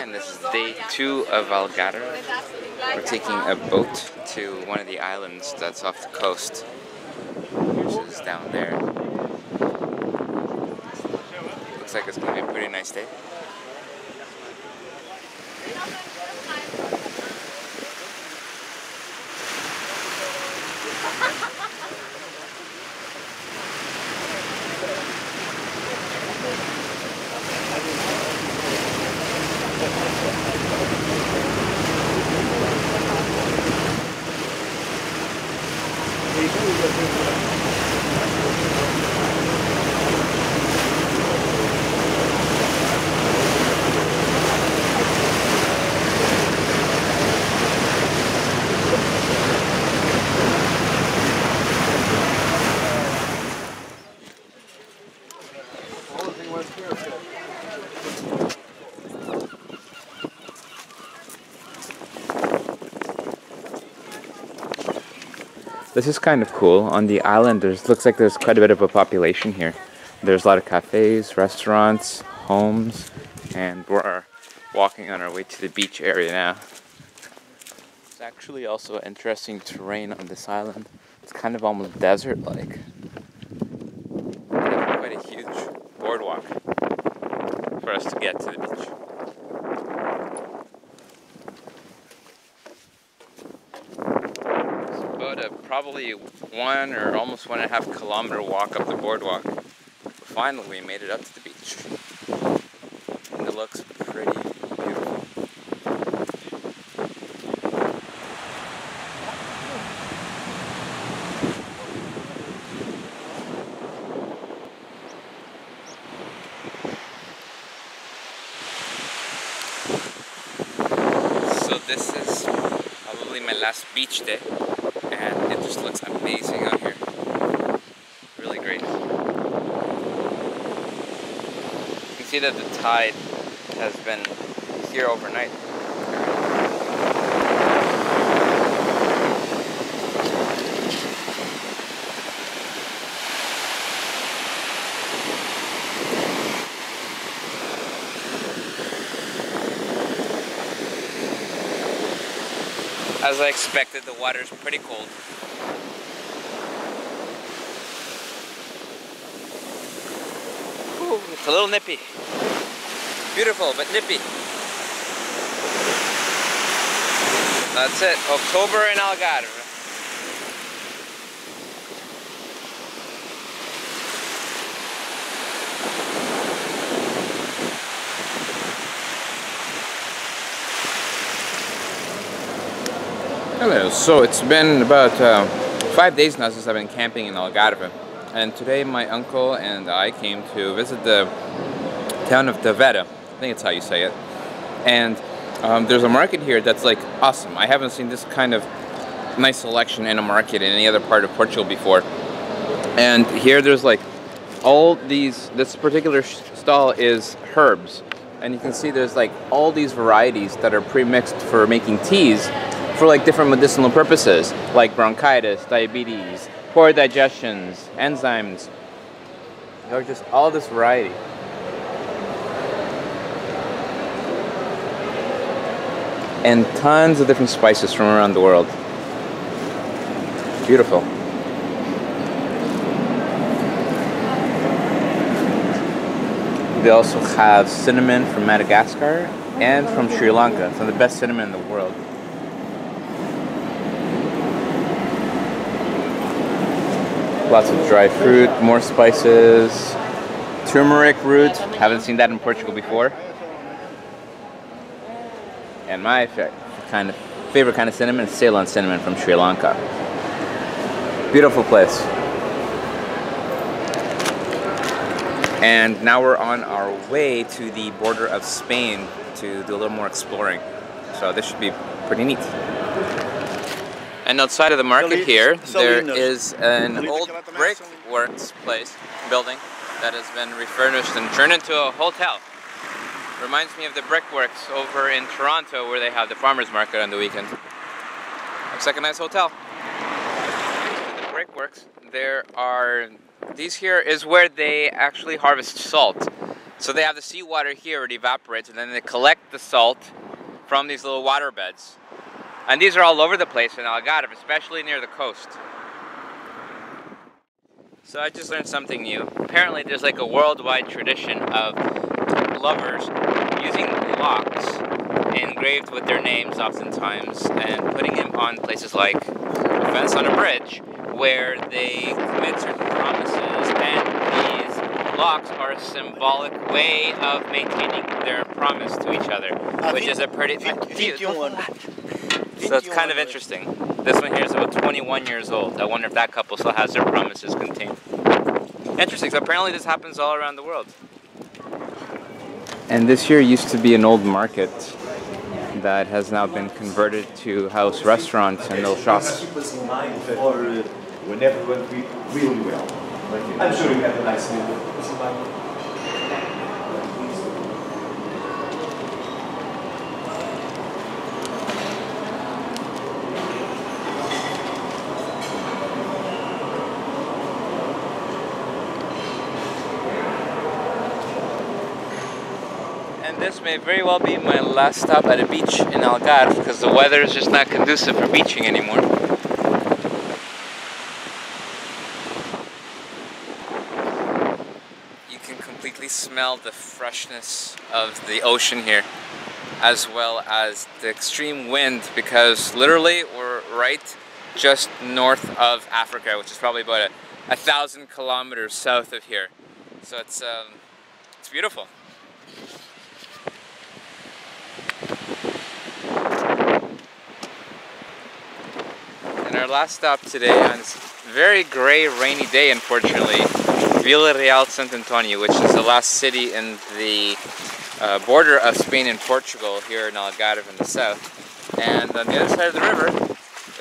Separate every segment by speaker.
Speaker 1: and this is day 2 of Algarve. We're taking a boat to one of the islands that's off the coast, which is down there. Looks like it's going to be a pretty nice day. This is kind of cool. On the island, looks like there's quite a bit of a population here. There's a lot of cafes, restaurants, homes, and we're walking on our way to the beach area now. There's actually also interesting terrain on this island. It's kind of almost desert-like. Quite a huge boardwalk for us to get to the beach. Probably 1 or almost 1.5 kilometer walk up the boardwalk. But finally we made it up to the beach. And it looks pretty beautiful. So this is probably my last beach day. And it just looks amazing out here. Really great. You can see that the tide has been here overnight. As I expected, the water is pretty cold. Ooh, it's a little nippy. Beautiful, but nippy. That's it. October in Algarve. Hello, so it's been about 5 days now since I've been camping in Algarve, and today my uncle and I came to visit the town of Tavera. I think it's how you say it. And there's a market here that's like awesome. I haven't seen this kind of nice selection in a market in any other part of Portugal before. And here there's like all these, this particular stall is herbs, and you can see there's like all these varieties that are pre-mixed for making teas for like different medicinal purposes, like bronchitis, diabetes, poor digestions, enzymes. There's just all this variety. And tons of different spices from around the world. Beautiful. They also have cinnamon from Madagascar and from Sri Lanka. Some of the best cinnamon in the world. Lots of dry fruit, more spices, turmeric root. Haven't seen that in Portugal before. And my favorite kind of cinnamon is Ceylon cinnamon from Sri Lanka. Beautiful place. And now we're on our way to the border of Spain to do a little more exploring. So this should be pretty neat. And outside of the market here, there is an old brickworks building that has been refurnished and turned into a hotel. Reminds me of the brickworks over in Toronto where they have the farmers market on the weekend. Looks like a nice hotel. The brickworks, these here is where they actually harvest salt. So they have the seawater here, it evaporates, and then they collect the salt from these little water beds. And these are all over the place in Algarve, especially near the coast. So I just learned something new. Apparently there's like a worldwide tradition of lovers using locks engraved with their names oftentimes and putting them on places like a fence on a bridge where they commit certain promises, and these locks are a symbolic way of maintaining their promise to each other, which is a pretty... So it's kind of interesting. This one here is about 21 years old. I wonder if that couple still has their promises contained. Interesting, so apparently this happens all around the world. And this here used to be an old market that has now been converted to house restaurants and little shops.
Speaker 2: When everyone went really well. I'm sure you had a nice meal.
Speaker 1: And this may very well be my last stop at a beach in Algarve because the weather is just not conducive for beaching anymore. You can completely smell the freshness of the ocean here, as well as the extreme wind, because literally we're right just north of Africa, which is probably about 1,000 kilometers south of here. So it's beautiful. And our last stop today on this very grey, rainy day, unfortunately, Villarreal Sant Antonio, which is the last city in the border of Spain and Portugal, here in Algarve in the south. And on the other side of the river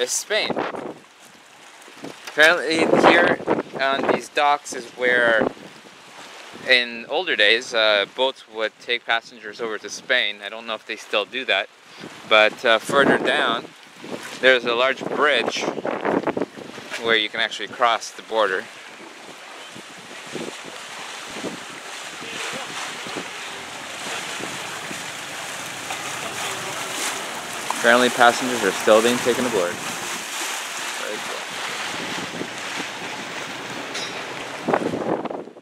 Speaker 1: is Spain. Apparently here on these docks is where, in older days, boats would take passengers over to Spain. I don't know if they still do that, but further down there's a large bridge where you can actually cross the border. Apparently passengers are still being taken aboard. Very cool.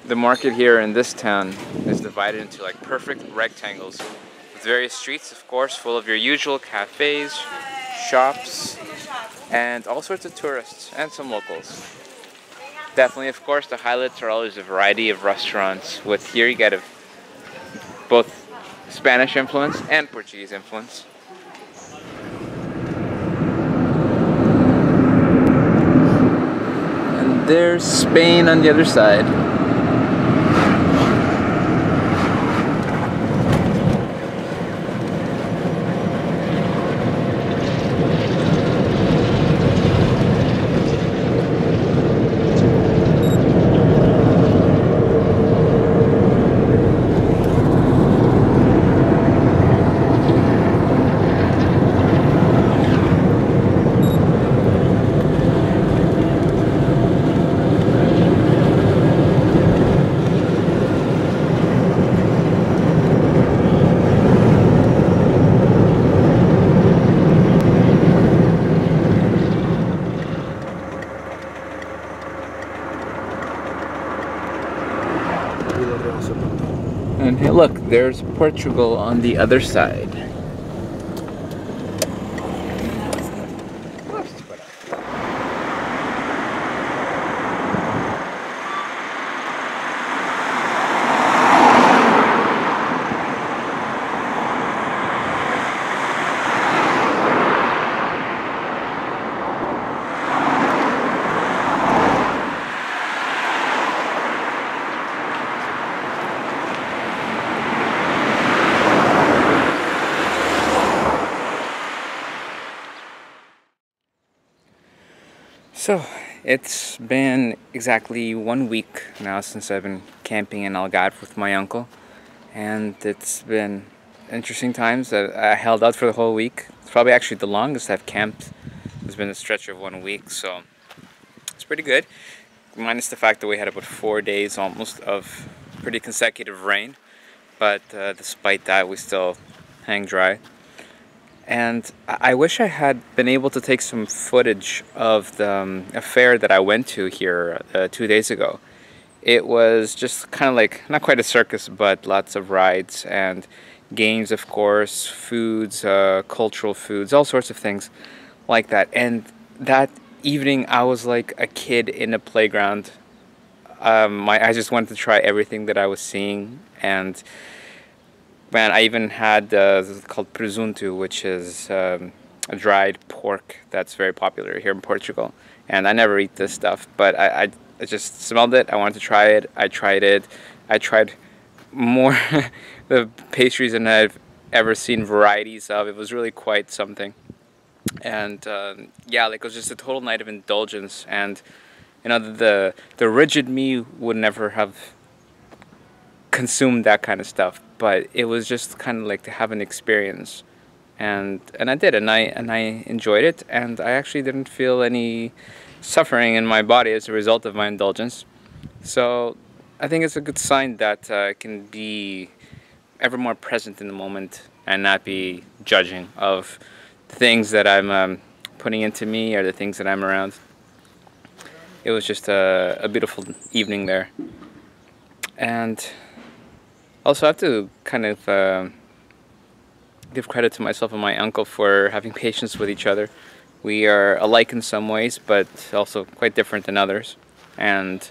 Speaker 1: The market here in this town is divided into like perfect rectangles with various streets, of course, full of your usual cafes, shops, and all sorts of tourists and some locals. Definitely, of course, the highlights are always a variety of restaurants. With here you get both Spanish influence and Portuguese influence. And there's Spain on the other side. And hey, look, there's Portugal on the other side. So, it's been exactly 1 week now since I've been camping in Algarve with my uncle, and it's been interesting times. I held out for the whole week. It's probably actually the longest I've camped. It's been a stretch of 1 week, so it's pretty good. Minus the fact that we had about 4 days almost of pretty consecutive rain, but despite that we still hang dry. And I wish I had been able to take some footage of the a fair that I went to here 2 days ago. It was just kind of like, not quite a circus, but lots of rides and games, of course, foods, cultural foods, all sorts of things like that. And that evening I was like a kid in a playground. I just wanted to try everything that I was seeing, and man, I even had this is called presunto, which is a dried pork that's very popular here in Portugal. And I never eat this stuff, but I just smelled it. I wanted to try it. I tried it. I tried more the pastries than I've ever seen varieties of. It was really quite something. And yeah, like it was just a total night of indulgence. And you know, the rigid me would never have consumed that kind of stuff, but it was just kind of like to have an experience, and I did, and I enjoyed it, and I actually didn't feel any suffering in my body as a result of my indulgence. So I think it's a good sign that I can be ever more present in the moment and not be judging of the things that I'm putting into me or the things that I'm around. It was just a beautiful evening there. And also, I have to kind of give credit to myself and my uncle for having patience with each other. We are alike in some ways, but also quite different in others. And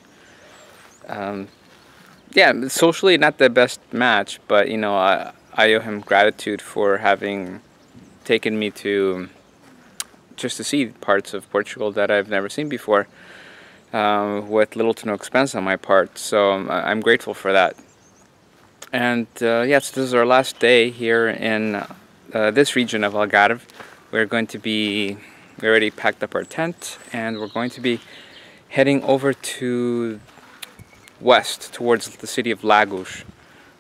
Speaker 1: yeah, socially not the best match, but you know, I owe him gratitude for having taken me to just to see parts of Portugal that I've never seen before, with little to no expense on my part. So I'm grateful for that. And yes, this is our last day here in this region of Algarve. We already packed up our tent, and we're going to be heading over to west towards the city of Lagos,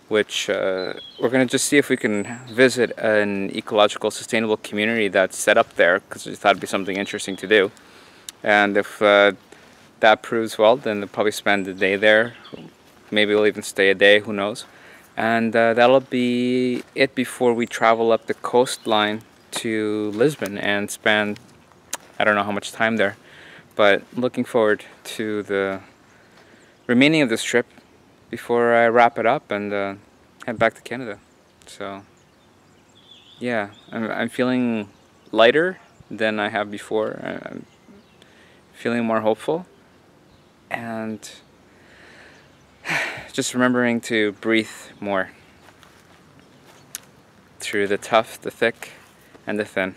Speaker 1: which we're going to just see if we can visit an ecological sustainable community that's set up there, because we thought it'd be something interesting to do. And if that proves well, then we'll probably spend the day there. Maybe we'll even stay a day, who knows. And that'll be it before we travel up the coastline to Lisbon and spend, I don't know how much time there, but looking forward to the remaining of this trip before I wrap it up and head back to Canada. So yeah, I'm feeling lighter than I have before. I'm feeling more hopeful, and just remembering to breathe more through the tough, the thick, and the thin.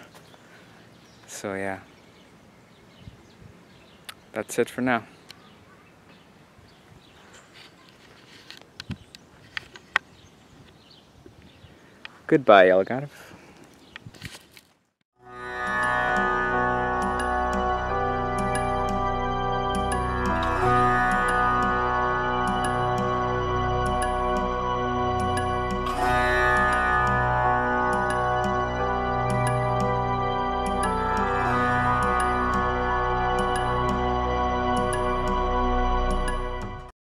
Speaker 1: So yeah, that's it for now. Goodbye, Algarve.